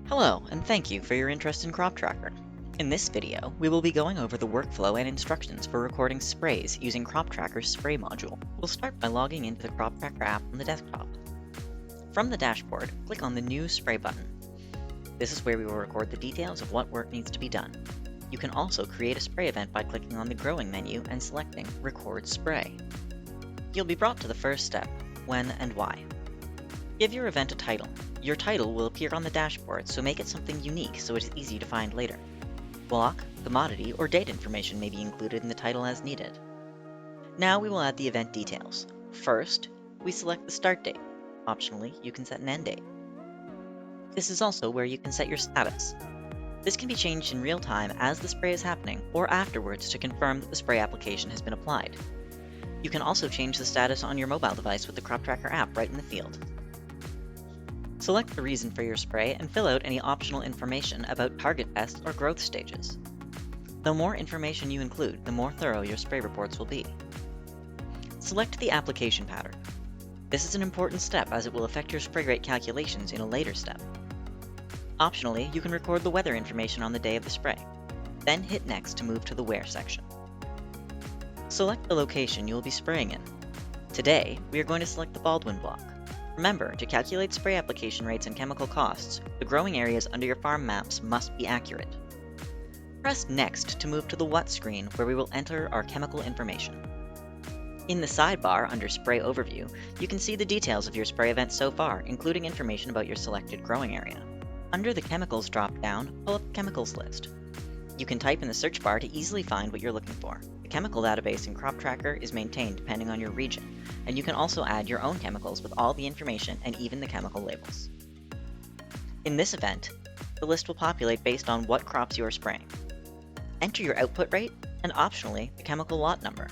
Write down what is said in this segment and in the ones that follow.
Hello, and thank you for your interest in Croptracker. In this video, we will be going over the workflow and instructions for recording sprays using Croptracker's spray module. We'll start by logging into the Croptracker app on the desktop. From the dashboard, click on the New Spray button. This is where we will record the details of what work needs to be done. You can also create a spray event by clicking on the Growing menu and selecting Record Spray. You'll be brought to the first step, When and Why. Give your event a title. Your title will appear on the dashboard, so make it something unique so it is easy to find later. Block, commodity, or date information may be included in the title as needed. Now we will add the event details. First, we select the start date. Optionally, you can set an end date. This is also where you can set your status. This can be changed in real time as the spray is happening, or afterwards to confirm that the spray application has been applied. You can also change the status on your mobile device with the Croptracker app right in the field. Select the reason for your spray and fill out any optional information about target tests or growth stages. The more information you include, the more thorough your spray reports will be. Select the application pattern. This is an important step as it will affect your spray rate calculations in a later step. Optionally, you can record the weather information on the day of the spray. Then hit Next to move to the Where section. Select the location you will be spraying in. Today, we are going to select the Baldwin block. Remember, to calculate spray application rates and chemical costs, the growing areas under your farm maps must be accurate. Press Next to move to the What screen, where we will enter our chemical information. In the sidebar under Spray Overview, you can see the details of your spray event so far, including information about your selected growing area. Under the Chemicals drop-down, pull up the Chemicals list. You can type in the search bar to easily find what you're looking for. The chemical database in Croptracker is maintained depending on your region, and you can also add your own chemicals with all the information and even the chemical labels. In this event, the list will populate based on what crops you are spraying. Enter your output rate, and optionally, the chemical lot number.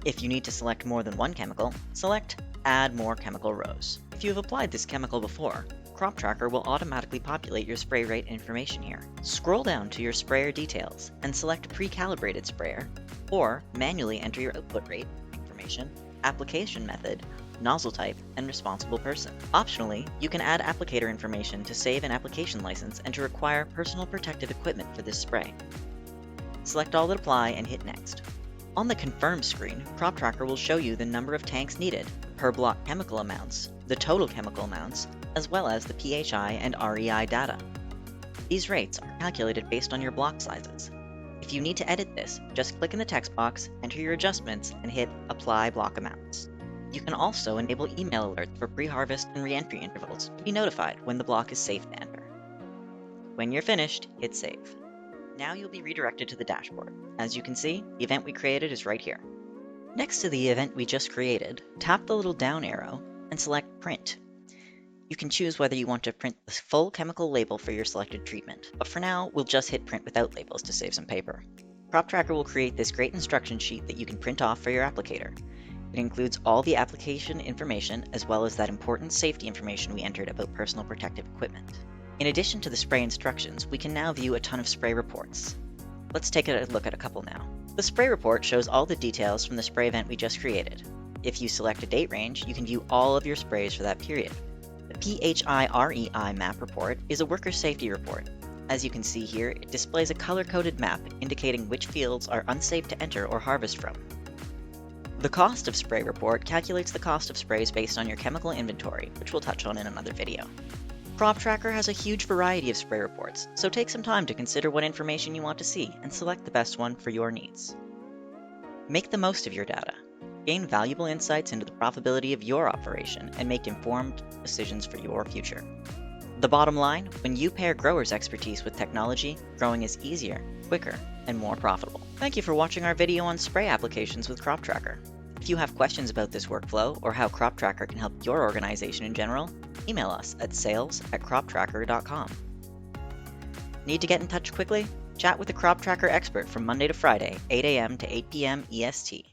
If you need to select more than one chemical, select Add More Chemical Rows. If you have applied this chemical before, Croptracker will automatically populate your spray rate information here. Scroll down to your sprayer details and select Pre-Calibrated Sprayer, or manually enter your output rate information, application method, nozzle type, and responsible person. Optionally, you can add applicator information to save an application license and to require personal protective equipment for this spray. Select all that apply and hit Next. On the Confirm screen, Croptracker will show you the number of tanks needed, per block chemical amounts, the total chemical amounts, as well as the PHI and REI data. These rates are calculated based on your block sizes. If you need to edit this, just click in the text box, enter your adjustments, and hit Apply Block Amounts. You can also enable email alerts for pre-harvest and re-entry intervals to be notified when the block is safe to enter. When you're finished, hit Save. Now you'll be redirected to the dashboard. As you can see, the event we created is right here. Next to the event we just created, tap the little down arrow and select Print. You can choose whether you want to print the full chemical label for your selected treatment, but for now, we'll just hit Print without labels to save some paper. Croptracker will create this great instruction sheet that you can print off for your applicator. It includes all the application information as well as that important safety information we entered about personal protective equipment. In addition to the spray instructions, we can now view a ton of spray reports. Let's take a look at a couple now. The spray report shows all the details from the spray event we just created. If you select a date range, you can view all of your sprays for that period. The PHI-REI map report is a worker safety report. As you can see here, it displays a color-coded map indicating which fields are unsafe to enter or harvest from. The Cost of Spray report calculates the cost of sprays based on your chemical inventory, which we'll touch on in another video. Croptracker has a huge variety of spray reports, so take some time to consider what information you want to see and select the best one for your needs. Make the most of your data. Gain valuable insights into the profitability of your operation and make informed decisions for your future. The bottom line, when you pair growers' expertise with technology, growing is easier, quicker, and more profitable. Thank you for watching our video on spray applications with Croptracker. If you have questions about this workflow or how Croptracker can help your organization in general, email us at sales@croptracker.com. Need to get in touch quickly? Chat with a Croptracker expert from Monday to Friday, 8 a.m. to 8 p.m. EST.